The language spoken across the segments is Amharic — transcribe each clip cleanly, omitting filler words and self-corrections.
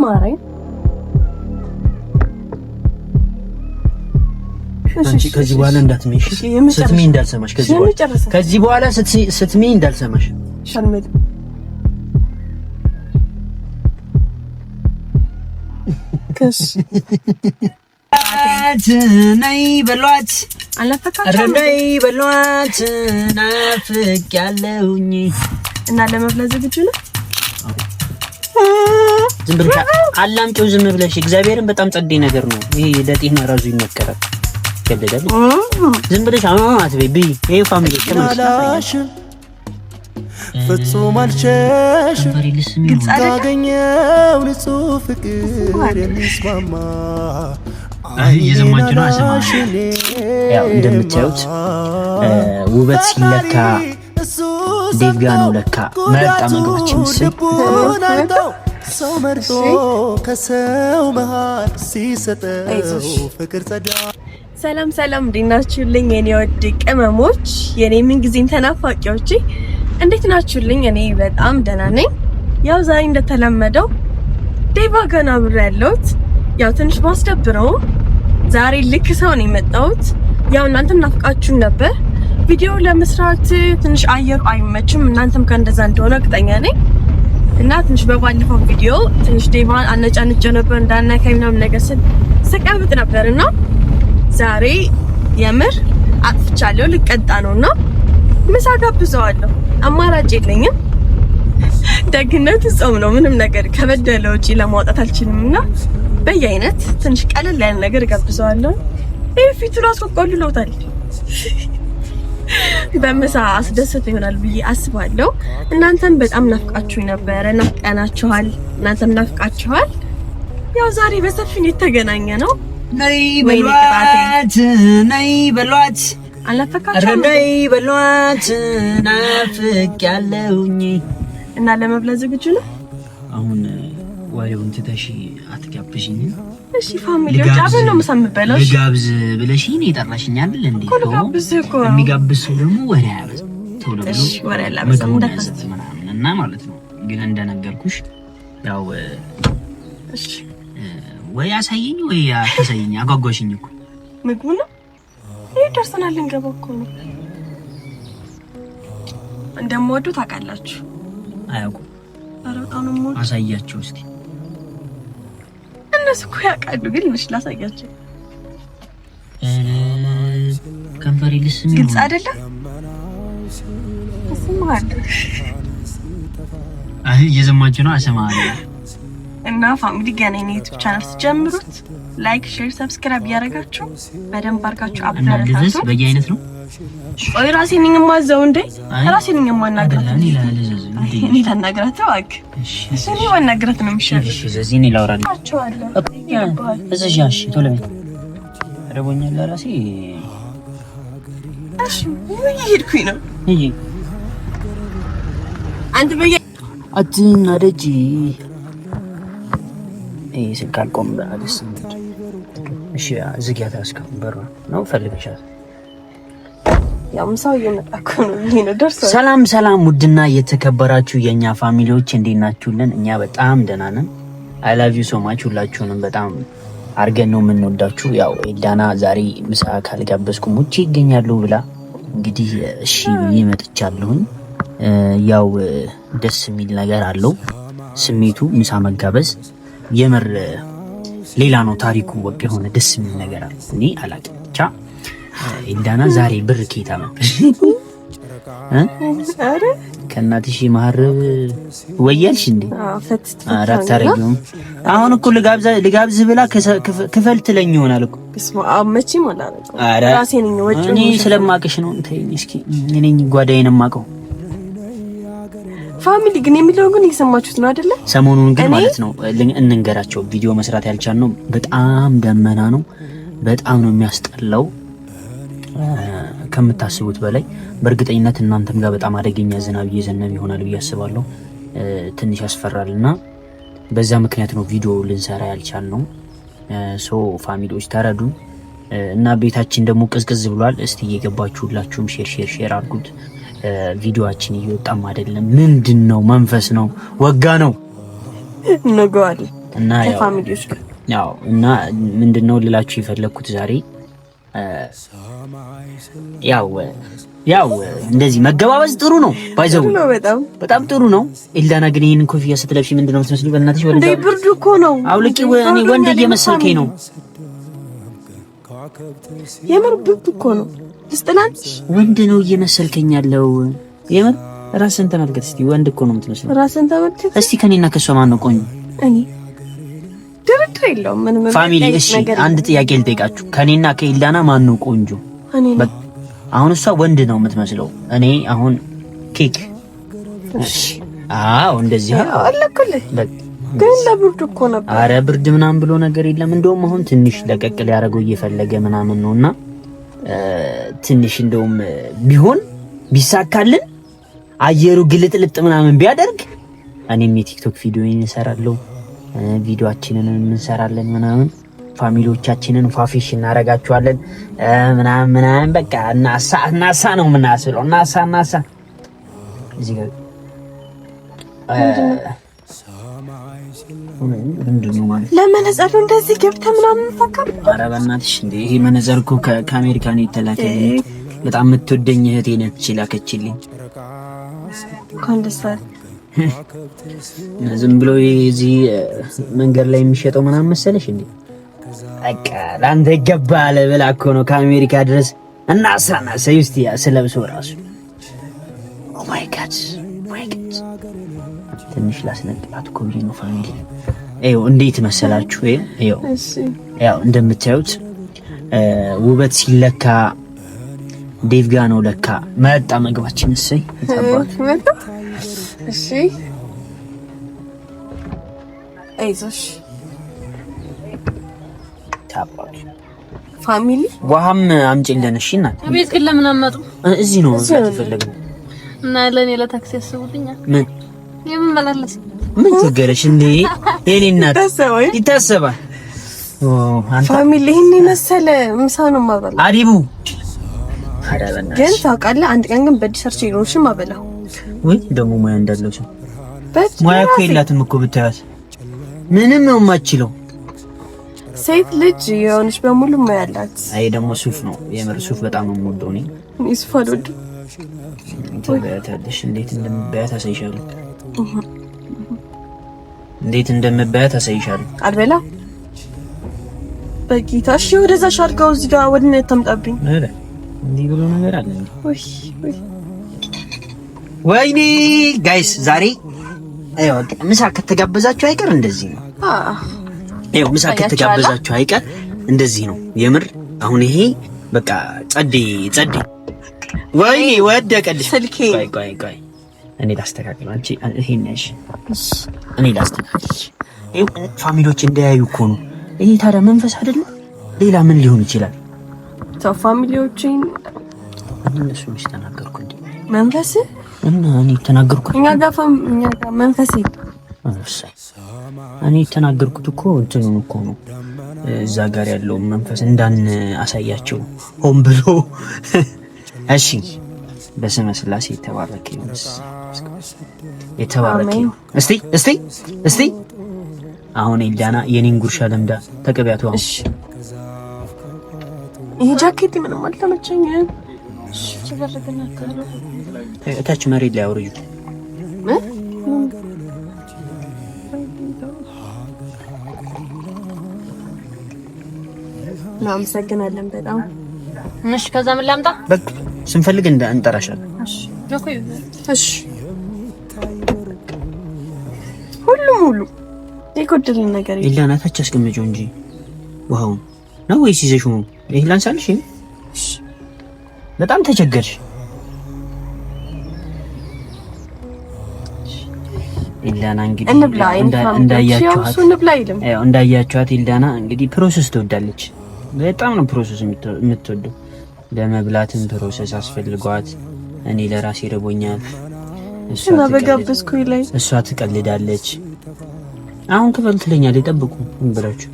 ማረኝ ከዚህ በኋላ እንዳትመሽ ስትሚ እንዳልሰማሽ ከዚህ በኋላ ስትሚ እንዳልሰማሽ ሸርሜል ከስ ነይ በሏት አለፈካቸው ነይ በሏት ናፍቄያለሁኝ እና ለመብላት ዝግጁ ነው ዝም ብለሽ አላምጪው ዝም ብለሽ እግዚአብሔርን በጣም ጸዴ ነገር ነው ይሄ ለጤና ራሱ ይመከራል ከበደል ዝም ብለሽ አትበይ ቢ ይሄ ፋሚሊ ተመልካች ፍጹም አልሸሽ ካገኘው ንጹህ ፍቅር የሚስማማ የዘማችሁ ነው አሰማሽ ያው እንደምታዩት ውበት ሲለካ ዴጋ ነው ለካ መጣ ምግባችን ሰው መርጦ ከሰው መሃል ሲሰጠው ፍቅር ጸዳ ሰላም ሰላም እንዴናችሁልኝ የኔ ወድ ቅመሞች የኔ ምን ጊዜም ተናፋቂዎች እንዴት ናችሁልኝ እኔ በጣም ደህና ነኝ ያው ዛሬ እንደተለመደው ዴቫ ገና ብር ያለውት ያው ትንሽ ማስደብረው ዛሬ ልክ ሰው ነው የመጣሁት ያው እናንተም ናፍቃችሁን ነበር ቪዲዮ ለመስራት ትንሽ አየሩ አይመችም እናንተም ከእንደዛ እንደሆነ እርግጠኛ ነኝ እና ትንሽ በባለፈው ቪዲዮ ትንሽ ዴቫን አነጫንጨ ነበር እንዳናካይ ምናምን ነገር ስቀብጥ ነበርና ዛሬ የምር አጥፍቻለሁ ልቀጣ ነውና ምሳ ጋብዘዋለሁ አማራጭ የለኝም ደግነቱ ጾም ነው ምንም ነገር ከበደለ ወጪ ለማውጣት አልችልምና በየአይነት ትንሽ ቀለል ያለ ነገር ጋብዘዋለሁ ይሄ ፊቱ ራሱ ቆልሎታል በምሳ አስደሰት ይሆናል ብዬ አስባለሁ እናንተም በጣም ናፍቃችሁኝ ነበር ናፍቀናችኋል እናንተም ናፍቃችኋል ያው ዛሬ በሰፊው የተገናኘ ነው ነይ በሏት ነይ በሏት አለፈካቸው ነይ በሏት ናፍቄያለሁኝ እና ለመብላት ዝግጁ ነው አሁን ወሬውን ትተሽ አትጋብዥኝ እሺ ፋሚሊዎች አብረን ነው የምሰምበለው ልጋብዝ ብለሽኝ የጠራሽኝ አይደል እንዴ ልጋብዝ እኮ የሚጋብዝ ደግሞ ወሬ ያበዝ ቶሎ ብሎ እሺ ወሬ ያላበዛ እና ማለት ነው ግን እንደነገርኩሽ ያው እሺ ወይ አሳየኝ ወይ አታሳየኝ አጓጓሽኝ እኮ ምግቡ ነው ይሄ ደርሰናል እንገባ እኮ ነው እንደምወዱ ታውቃላችሁ አያውቁም ኧረ በጣም ነው አሳያቸው እስኪ እነሱ እኮ ያውቃሉ ግን ምንሽ ላሳያቸው ከንፈሬ ልስም ግልጽ አይደለም ስማል አይ እየዘማችሁ ነው አሰማለሁ እና ፋሚሊ ገና የኔ ዩቲዩብ ቻናል ጀምሩት ላይክ ሼር ሰብስክራይብ ያደርጋችሁ በደንብ አድርጋችሁ አብራራታችሁ በየአይነት ነው ወይ ራሴ ነኝ የማዘው እንዴ ራሴ ነኝ የማናግራት እኔ ታናግራት ዋክ እሺ እኔ ማናግራት ነው የሚሻለው እሺ ስለዚህ እኔ ላውራለሁ እሺ እሺ ቶሎ በይ ረቦኛል ለራሴ እሺ ወይ ሄድኩኝ ነው እይ አንተ በየ አትናደጂ ስልካል ቆም አዲስ እሺ ዝጊያታ እስካሁን በራ ነው ፈልገሻል ያው ምሳው እየመጣኩ ነው ደርሰው ሰላም ውድና የተከበራችሁ የኛ ፋሚሊዎች እንዴት ናችሁልን እኛ በጣም ደህና ነን አይ ላቭ ዩ ሶ ማች ሁላችሁንም በጣም አርገን ነው የምንወዳችሁ ያው ኤልዳና ዛሬ ምሳ ካልጋበዝኩም ውጪ ይገኛሉ ብላ እንግዲህ እሺ ይመጥቻለሁ ያው ደስ የሚል ነገር አለው ስሜቱ ምሳ መጋበዝ የምር ሌላ ነው ታሪኩ ወቅ የሆነ ደስ የሚል ነገር አለ እኔ አላውቅም ብቻ ኤልዳና ዛሬ ብር ኬታ መጣሽ አረ ከናትሽ ማህረብ ወያልሽ እንዴ ፈትት አራት ታረጊው አሁን እኮ ልጋብዝ ብላ ክፈል ትለኝ ይሆናል እኮ እስማ አመቺ ማለት ነው ራሴ ነኝ ወጭ እኔ ስለማቀሽ ነው እንተኝ እስኪ እኔ ነኝ ጓዳዬን ማቀው ፋሚሊ ግን የሚለው ግን እየሰማችሁት ነው አይደለ ሰሞኑን ግን ማለት ነው እንንገራቸው ቪዲዮ መስራት ያልቻልነው በጣም ደመና ነው በጣም ነው የሚያስጠላው ከምታስቡት በላይ በእርግጠኝነት እናንተም ጋር በጣም አደገኛ ዝናብ እየዘነበ ይሆናል ብዬ አስባለሁ ትንሽ ያስፈራልና በዛ ምክንያት ነው ቪዲዮ ልንሰራ ያልቻልነው ሶ ፋሚሊዎች ተረዱ እና ቤታችን ደግሞ ቅዝቅዝ ብሏል እስቲ እየገባችሁላችሁም ሼር አድርጉት ቪዲዮአችን እየወጣም አይደለም ምንድነው መንፈስ ነው ወጋ ነው ነገዋል እና ከፋሚሊዎች ጋር እና ምንድነው ልላችሁ የፈለኩት ዛሬ ያው እንደዚህ መገባበዝ ጥሩ ነው። ባይዘው በጣም ጥሩ ነው። ኤልዳና ግን ይሄንን ኮፍያ ስትለብሺ ምንድነው የምትመስለው? በእናትሽ ወንድ ብርድ እኮ ነው። አውልቂ። እኔ ወንድ እየመሰልከኝ ነው። የምር ብርድ እኮ ነው። ልስጥላንች ወንድ ነው እየመሰልከኝ ያለው። የምር ራስን ተመልከት እስቲ። ወንድ እኮ ነው የምትመስለው። ራስን ተመልከት እስቲ። ከኔና ከሷ ማን ነው ቆንጆ? እኔ ድርድር የለውም ምንም። ፋሚሊ እሺ፣ አንድ ጥያቄ ልጠይቃችሁ። ከኔና ከኤልዳና ማን ነው ቆንጆ? አሁን እሷ ወንድ ነው የምትመስለው። እኔ አሁን ኬክ። እሺ እንደዚህ አለኩልህ። ግን ለብርድ እኮ ነበር። አረ ብርድ ምናምን ብሎ ነገር የለም። እንደውም አሁን ትንሽ ለቀቅ ሊያደርገው እየፈለገ ምናምን ነውና ትንሽ እንደውም ቢሆን ቢሳካልን አየሩ ግልጥልጥ ምናምን ቢያደርግ እኔም የቲክቶክ ቪዲዮ እንሰራለሁ፣ ቪዲዮአችንን እንሰራለን ምናምን ፋሚሊዎቻችንን ፋፊሽ እናረጋቸዋለን ምናምን በቃ እናሳ ነው የምናስለው። እናሳ እዚህ ጋር ምንድነው ማለት ለመነዘሩ እንደዚህ ገብተ ምናምን ፈካም። ኧረ በእናትሽ እንዴ! ይሄ መነዘር እኮ ከአሜሪካ ነው የተላከልኝ። በጣም የምትወደኝ እህቴ ነች ላከችልኝ። ኮንደሰር ዝም ብሎ እዚህ መንገድ ላይ የሚሸጠው ምናምን መሰለሽ እንዴ? በቃ ላንተ ይገባል ብላ እኮ ነው ከአሜሪካ ድረስ እናሳና ሰዩስቲያ ስለብሶ ራሱ ኦ ማይ ጋድ ትንሽ ላስነቅላት እኮ ብዬ ነው ፋሚሊ። ይኸው እንዴት መሰላችሁ? ያው እንደምታዩት ውበት ሲለካ ዴቭ ጋ ነው ለካ። መጣ ምግባችን። እሰይ ተባለ። እሺ አይዞሽ ታባሉ ፋሚሊ። ውሃም አምጪልን እሺ። እናት ቤት ግን ለምን አመጡ? እዚህ ነው ተፈልገው እና ለኔ ለታክሲ ያስቡልኛል። ምን የምመላለስ ምን ትገረሽ እንዴ? የኔ እናት ይታሰባል። ፋሚሊ ይሄን መሰለ ምሳ ነው ማበላ አዲቡ። ግን ታውቃለህ አንድ ቀን ግን በዲሰርች ይሮሽም ማበላው ወይ ደግሞ ሙያ እንዳለው ሰው ሙያ እኮ የላትም እኮ ብታያት ምንም ነው የማትችለው ሴት ልጅ የሆነች በሙሉ ሙያ አላት። አይ ደግሞ ሱፍ ነው የምር ሱፍ በጣም ነው የምወደው እኔ። ሱፍ አልወድም። ትበያታለሽ። እንዴት እንደምበያት አሳይሻለሁ። እንዴት እንደምበያት አሳይሻለሁ። አልበላ በቂታ። እሺ ወደዛ ሻርጋው እዚህ ጋር ወድነ ተምጣብኝ። አረ እንዲህ ብሎ ነገር አለ እንዴ? ወይኔ ጋይስ ዛሬ አይው ምሳ ከተጋበዛችሁ አይቀር እንደዚህ ነው። አይው ምሳ ከተጋበዛችሁ አይቀር እንደዚህ ነው የምር። አሁን ይሄ በቃ ጸዴ ወይኔ ወደቀልሽ። ቆይ እኔ ላስተካክል። አንቺ ይሄን ነሽ፣ እኔ ላስተካክል። ይሄ ፋሚሊዎች እንዳያዩ እኮ ነው። ይሄ ታዲያ መንፈስ አይደለም ሌላ ምን ሊሆን ይችላል? ታው ፋሚሊዎችን እነሱ ምንሽ ተናገርኩ እንዴ? መንፈስ እና እኔ ተናገርኩ። እኛ ጋር መንፈስ እኔ ተናገርኩት እኮ እንትኑን እኮ ነው እዛ ጋር ያለው መንፈስ እንዳን አሳያቸው ሆን ብሎ። እሺ በስመ ስላሴ የተባረከ ይሁን። የተባረከ እስቲ አሁን ኤልዳና የኔን ጉርሻ ለምዳ ተቀበያቱ። እሺ ይሄ ጃኬት ምንም አልተመቸኝም። እሺ ተደረገና እታች መሬት ላይ አውርጁ። እናመሰግናለን በጣም። እሺ ከዛ ምን ላምጣ? በቃ ስንፈልግ እንጠራሻለን። እሺ ሁሉ የጎደልን ነገር የለም። ኤልዳና ታች አስቀምጪው እንጂ ውሃውን ነው ወይስ ይዘሽው ነው? ይሄ ላንሳልሽ? እሺ በጣም ተቸገርሽ። ኤልዳና እንግዲህ እንዳያችኋት ኤልዳና እንግዲህ ፕሮሰስ ትወዳለች። በጣም ነው ፕሮሰስ የምትወደው። ለመብላትም ፕሮሰስ አስፈልጓት። እኔ ለራሴ ረቦኛል፣ እሷ ትቀልዳለች። አሁን ክፈል ትለኛለች። ጠብቁ እንብላችሁ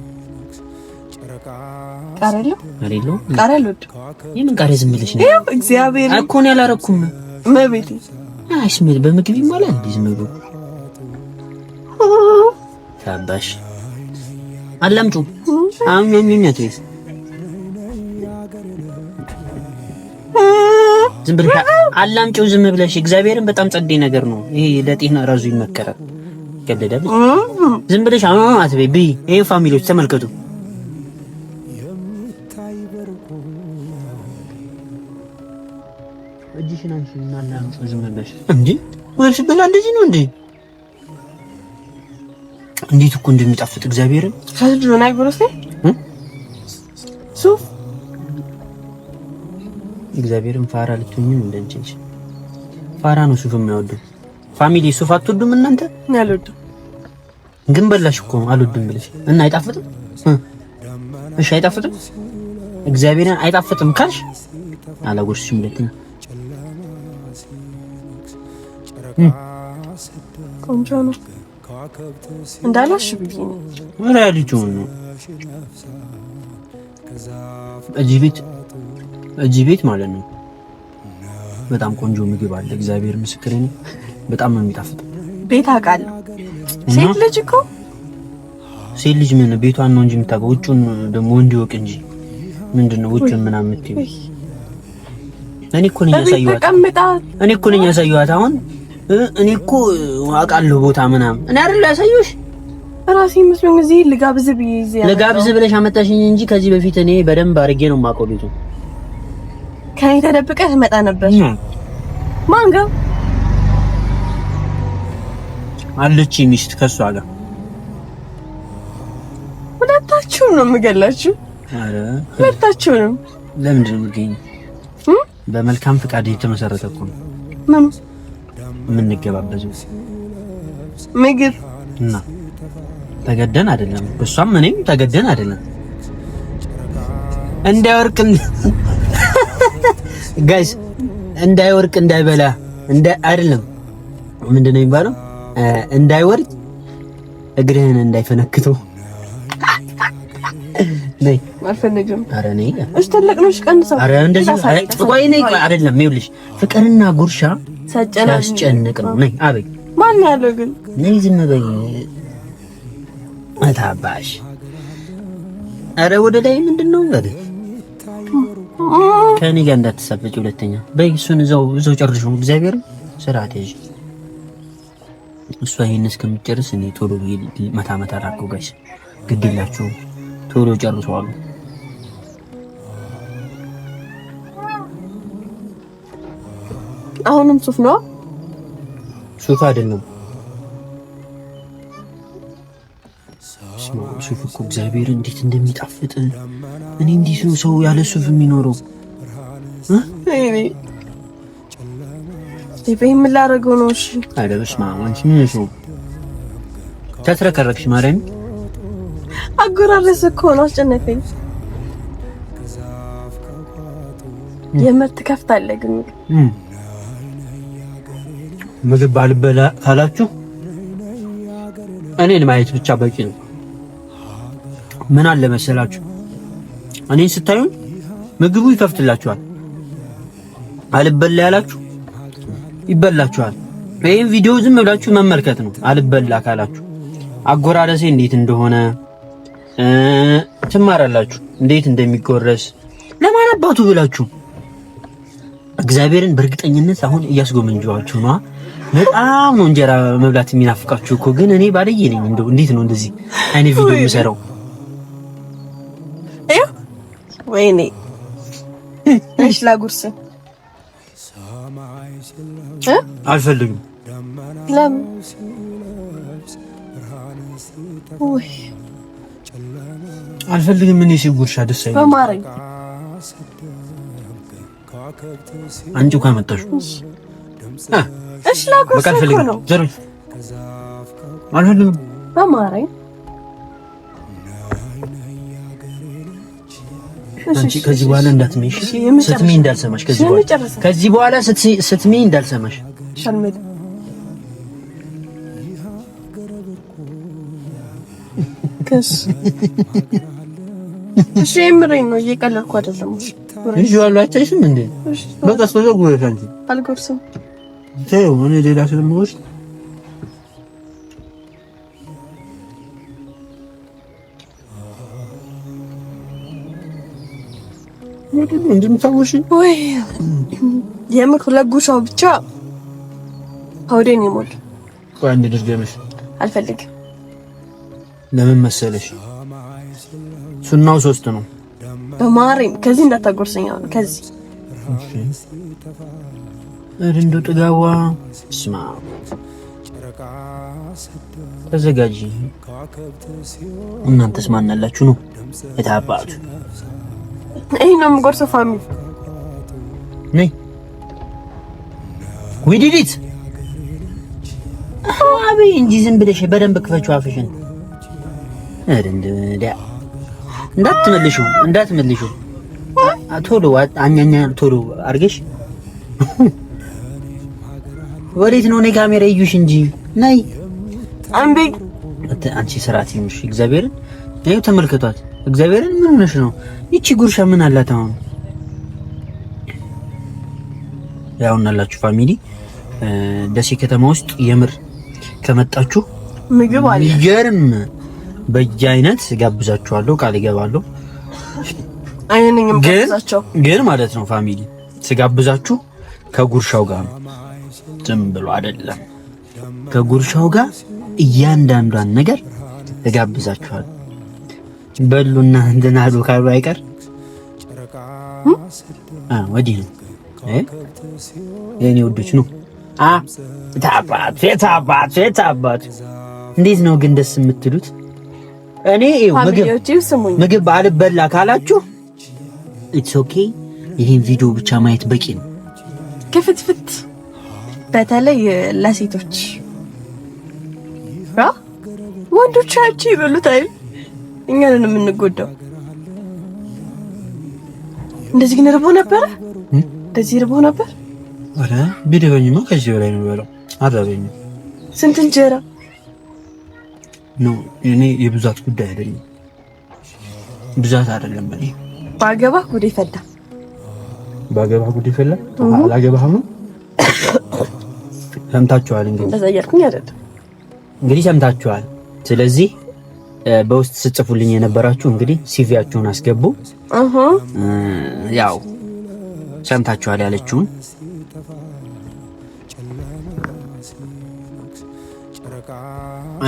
ቃሬሎ የምን ቃሬ ዝም ብለሽ ነው? ይኸው እግዚአብሔር እኮ ነው ያላረኩም። መቤቴ አይስሜል በምግብ ይማላል። ዝም ብሎ ታባሽ አላምጩ አምኛት ወይስ ዝም ብለሽ አላምጪው ዝም ብለሽ እግዚአብሔርን በጣም ጸዴ ነገር ነው ይሄ ለጤና ራሱ ይመከራል ገደደብ ዝም ብለሽ አትበይ ቢ ይሄ ፋሚሊዎች ተመልከቱ እጅሽን አንቺና አላምጪው ዝም ብለሽ እንዴ ወይስ በላ እንደዚህ ነው እንዴ እንዴት እኮ እንደሚጣፍጥ እግዚአብሔርን ከዚህ ነው አይብሮስ ሱፍ እግዚአብሔርን ፋራ ልትሆኚ እንደንቺ ፋራ ነው ሱፍ የሚያወዱ ፋሚሊ ሱፍ አትወዱም እናንተ አልወድም ግን በላሽ እኮ አልወድም ብለሽ እና አይጣፍጥም እሺ አይጣፍጥም እግዚአብሔርን አይጣፍጥም ካልሽ አላጎርስሽም ሁለተኛ ቆንጆ ነው እንዳላሽ ብዬ ነው ወራ ልጅ ነው እዚህ ቤት ማለት ነው በጣም ቆንጆ ምግብ አለ እግዚአብሔር ምስክሬ ነው በጣም ነው የሚጣፍጠው ቤት አውቃለሁ ሴት ልጅ እኮ ሴት ልጅ ምን ቤቷን ነው እንጂ የምታውቀው ውጪውን ደግሞ ወንድ ይወቅ እንጂ ምንድነው ውጪውን ምናምን የምትይው እኔ እኮ ነኝ ያሳየኋት አሁን እኔ እኮ አውቃለሁ ቦታ ምናምን እኔ አይደል ያሳየሁሽ ራሴ መስሎኝ እዚህ ልጋብዝ ብለሽ አመጣሽኝ እንጂ ከዚህ በፊት እኔ በደንብ አድርጌ ነው የማውቀው ቤቱን ከኔ ተደብቀህ ትመጣ ነበር ማን ጋር አለች ሚስት ከሷ ጋር ሁለታችሁም ነው የምገላችሁ አረ ሁለታችሁም ለምንድን ነው የምገኝ በመልካም ፍቃድ የተመሰረተ እኮ ነው ምን እንገባበዘው ምግብ እና ተገደን አይደለም እሷም እኔም ተገደን አይደለም እንዳይወርቅ ጋይስ እንዳይወርቅ እንዳይበላ አይደለም ምንድነው የሚባለው እንዳይወርቅ እግርህን እንዳይፈነክተው ነይ አልፈነግም አረ ነይ እሺ ተለቅነሽ ቀንሰው አረ እንደዚህ ቆይ ነይ አይደለም ይኸውልሽ ፍቅርና ጉርሻ ሳጨናንቅ ነው ነይ አበይ ማን ያለው ግን ነይ ዝም በይ አታባሽ አረ ወደ ላይ ምንድነው ወደ ከኔ ጋር እንዳትሳፈጭ ሁለተኛ በይ እሱን እዛው ጨርሹ እግዚአብሔር ስርዓት ያዥ እሷ ይሄን እስከምትጨርስ እኔ ቶሎ መታ ላድርገው ጋይስ ግድላችሁ ቶሎ ጨርሰዋል አሁንም ሱፍ ነው ሱፍ አይደለም ሱፍ እኮ እግዚአብሔር እንዴት እንደሚጣፍጥ እኔ እንዴት ነው ሰው ያለ ሱፍ የሚኖረው ምን ላደርገው ነው እሺ አይደብስ ማማንቺ ምን ነው ተትረከረክሽ ማረኝ አጎራረስ እኮ ነው አስጨነቀኝ የምርት ከፍታለህ ግን ምግብ አልበላ ካላችሁ እኔን ማየት ብቻ በቂ ነው ምን አለ መሰላችሁ እኔን ስታዩኝ ምግቡ ይከፍትላችኋል አልበላ ያላችሁ ይበላችኋል ይሄን ቪዲዮ ዝም ብላችሁ መመልከት ነው አልበላ ካላችሁ አጎራረሴ እንዴት እንደሆነ ትማራላችሁ እንዴት እንደሚጎረስ ለማን አባቱ ብላችሁ እግዚአብሔርን በእርግጠኝነት አሁን እያስጎመንጇችሁ ነው በጣም ነው እንጀራ መብላት የሚናፍቃችሁ እኮ ግን እኔ ባለየ ነኝ እንደው እንዴት ነው እንደዚህ አይነት ቪዲዮ የምሰራው ወይኔ እሺ ላጉርስ አልፈልግም ለምን ወይ አልፈልግም ምን ሲጉርሻ ደስ አይልም በማረኝ አንቺ እንኳን መጣሽ እሺ ላጉርስ እኮ ነው ዘር አልፈልግም በማረኝ አንቺ ከዚህ በኋላ እንዳትመሽ ስትሚ እንዳልሰማሽ ከዚህ በኋላ ስትሚ እንዳልሰማሽ ሸልመድ ከስ እሺ ምረኝ ነው እየቀለድኩ አይደለም እሺ ዋላችሁም እንዴ በቃ ስለዚህ ጉረሽ አንቺ አልጎርስም ተይው እኔ ሌላ ስለምወስድ እንደምታውሽ ወይ የምር ለጉሻው ብቻ ሆዴን ይሞል። ቆይ አንድ ድርገምሽ አልፈልግም። ለምን መሰለሽ? ሱናው 3 ነው። በማርያም ከዚህ እንዳታጎርሰኝ አሁን ከዚህ እንዶ ጥጋዋ ስማ ተዘጋጂ። እናንተስ ማን አላችሁ ነው የታባቱ? ይሄ ነው የምጎርሰው ፋሚሊ ነይ ዊዲዲት አቤት እንጂ ዝም ብለሽ በደንብ ክፈችው አፍሽን። እንዳትመልሹ ቶሎ አኛኛ ቶሎ አርገሽ ወዴት ነው? ነይ ካሜራ ይዩሽ እንጂ ነይ አንቤ አንቺ ስርዓት ይሙሽ። እግዚአብሔርን ነይ ተመልከቷት። እግዚአብሔርን ምን ሆነሽ ነው? ይቺ ጉርሻ ምን አላት አሁን? ያው እናላችሁ ፋሚሊ ደሴ ከተማ ውስጥ የምር ከመጣችሁ ምግብ አለ ይገርም በየአይነት ጋብዛችኋለሁ፣ ቃል እገባለሁ። አይነኝም ጋብዛቸው ግን ማለት ነው ፋሚሊ ስጋብዛችሁ ከጉርሻው ጋር ነው፣ ዝም ብሎ አይደለም። ከጉርሻው ጋር እያንዳንዷን ነገር እጋብዛችኋለሁ። በሉና እንደናሉ ካሉ አይቀር ወዲህ ነው የኔ ውዶች ነው። ታባት እንዴት ነው ግን ደስ የምትሉት? እኔ ምግብ አልበላ ካላችሁ ኢትስ ኦኬ። ይሄን ቪዲዮ ብቻ ማየት በቂ ነው። ክፍትፍት በተለይ ለሴቶች ወንዶቻችሁ ይበሉታል፣ እኛ ነን የምንጎዳው። እንደዚህ ግን ርቦ ነበር፣ እንደዚህ ርቦ ነበር። አረ ቢደበኝማ ከዚህ በላይ ነው ያለው። አዳበኝ ስንት እንጀራ ነው? እኔ የብዛት ጉዳይ አይደለም፣ ብዛት አይደለም። እኔ ባገባ ጉዴ ፈላ፣ ባገባ ጉዴ ፈላ። አላገባህም? ሰምታችኋል እንግዲህ። እንደዛ እያልኩኝ አይደለም እንግዲህ ሰምታችኋል። ስለዚህ በውስጥ ስጽፉልኝ የነበራችሁ እንግዲህ ሲቪያችሁን አስገቡ። ያው ሰምታችኋል ያለችውን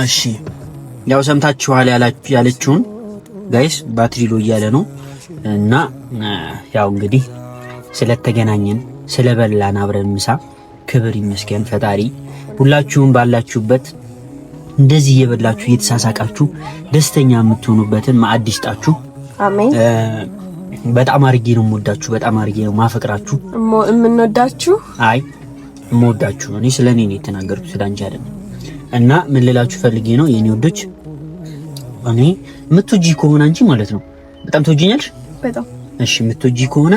እሺ፣ ያው ሰምታችኋል ያለችውን ጋይስ ባትሪ ሎ እያለ ነው እና ያው እንግዲህ ስለተገናኘን ስለበላን አብረን ምሳ ክብር ይመስገን ፈጣሪ። ሁላችሁም ባላችሁበት እንደዚህ እየበላችሁ እየተሳሳቃችሁ ደስተኛ የምትሆኑበትን ማዕድ ይስጣችሁ። አሜን። በጣም አርጌ ነው የምወዳችሁ፣ በጣም አርጌ ነው ማፈቅራችሁ። የምንወዳችሁ አይ የምወዳችሁ እኔ ስለኔ ነው የተናገርኩት ስላንቺ አይደለም። እና ምን ልላችሁ ፈልጌ ነው የኔ ወዶች፣ እኔ የምትወጂ ከሆነ አንቺ ማለት ነው በጣም ትወጂኛለሽ። በጣም እሺ። የምትወጂ ከሆነ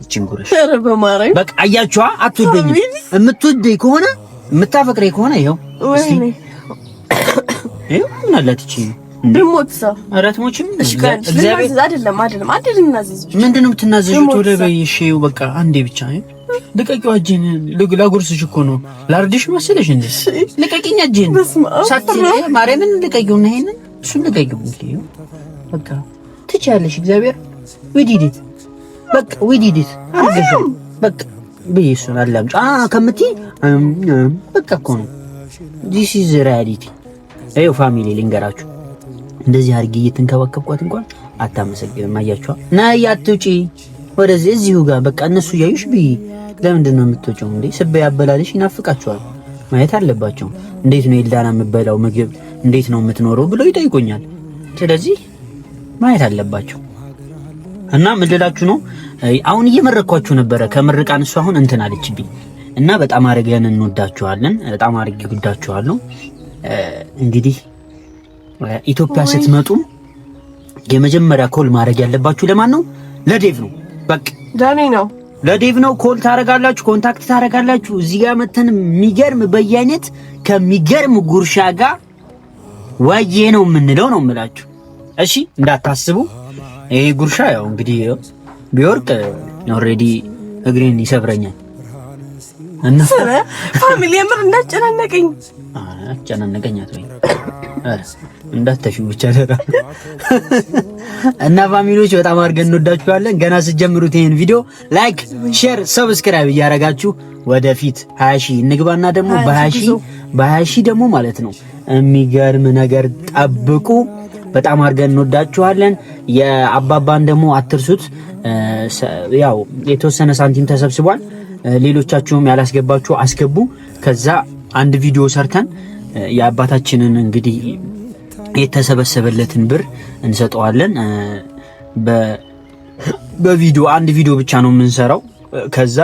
እቺን ጉርሽ ኧረ በማርያም በቃ አያችኋ። አትወደኝም። የምትወደኝ ከሆነ የምታፈቅረኝ ከሆነ ይኸው እስቲ ይኸው ምን አላት እቺ ደሞት ሰው አራትሞችም እግዚአብሔር አይደለም እናዝዝ። ምንድነው የምትናዘዡት? ወደ በይሽው በቃ አንዴ ብቻ ልቀቂው። እጄን ላጎርስሽ እኮ ነው። ላርድሽ መሰለሽ እንዴ? ልቀቂኝ እጄን ሳትይ ማርያምን ልቀቂውና ይሄንን እሱን ልቀቂው። በቃ ትቻለሽ። እግዚአብሔር ዊዲዲት በቃ ዊዲዲት አርገሽ በቃ በይሱን አላምጫ ከምትይ በቃ እኮ ነው። this is reality። አዩ ፋሚሊ ልንገራችሁ፣ እንደዚህ አርጊ እየተንከባከብኳት እንኳን አታመሰግንም። አያችኋ። ነይ አትውጪ ወደዚህ እዚሁ ጋር በቃ እነሱ ያዩሽ ቢ ለምንድን ነው የምትወጪው እንዴ? ስበ ያበላልሽ ይናፍቃቸዋል። ማየት አለባቸው። እንዴት ነው ኤልዳና የምበላው ምግብ እንዴት ነው የምትኖረው ብለው ይጠይቁኛል። ስለዚህ ማየት አለባቸው። እና ምን ልላችሁ ነው አሁን እየመረኳችሁ ነበረ። ከምርቃን እሱ አሁን እንትን አለችብኝ እና በጣም አርገን እንወዳችኋለን። በጣም አርጌ ጉዳችኋለሁ። እንግዲህ ኢትዮጵያ ስትመጡ የመጀመሪያ ኮል ማድረግ ያለባችሁ ለማን ነው? ለዴቭ ነው። በቃ ዳኒ ነው፣ ለዴቭ ነው። ኮል ታረጋላችሁ፣ ኮንታክት ታረጋላችሁ። እዚህ ጋር መተን የሚገርም በየአይነት ከሚገርም ጉርሻ ጋር ወዬ ነው የምንለው ነው የምላችሁ። እሺ እንዳታስቡ። ይሄ ጉርሻ ያው እንግዲህ ቢወርቅ ኦልሬዲ እግሬን ይሰብረኛል። እና ፋሚሊ የምር እንዳጨናነቀኝ አጨናነቀኛት ወይ እንዳትተሹ ብቻ ደራ እና ፋሚሊዎች በጣም አድርገን እንወዳችኋለን። ገና ስትጀምሩት ይሄን ቪዲዮ ላይክ፣ ሼር፣ ሰብስክራይብ እያደረጋችሁ ወደፊት 20 ሺህ እንግባና ደግሞ በ20 ሺህ ደግሞ ማለት ነው የሚገርም ነገር ጠብቁ። በጣም አድርገን እንወዳችኋለን። የአባባን ደግሞ አትርሱት። ያው የተወሰነ ሳንቲም ተሰብስቧል። ሌሎቻችሁም ያላስገባችሁ አስገቡ። ከዛ አንድ ቪዲዮ ሰርተን የአባታችንን እንግዲህ የተሰበሰበለትን ብር እንሰጠዋለን። በቪዲዮ አንድ ቪዲዮ ብቻ ነው የምንሰራው። ከዛ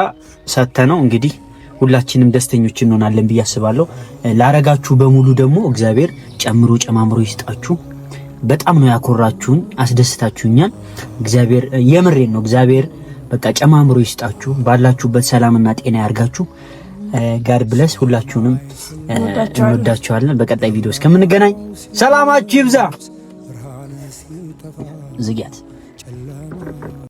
ሰተነው እንግዲህ ሁላችንም ደስተኞች እንሆናለን ብዬ አስባለሁ። ላረጋችሁ በሙሉ ደግሞ እግዚአብሔር ጨምሮ ጨማምሮ ይስጣችሁ። በጣም ነው ያኮራችሁን፣ አስደስታችሁኛል። እግዚአብሔር የምሬን ነው። እግዚአብሔር በቃ ጨማምሮ ይስጣችሁ። ባላችሁበት ሰላምና ጤና ያርጋችሁ። ጋድ ብለስ። ሁላችሁንም እንወዳችኋለን። በቀጣይ ቪዲዮ እስከምንገናኝ ሰላማችሁ ይብዛ። ዝጊያት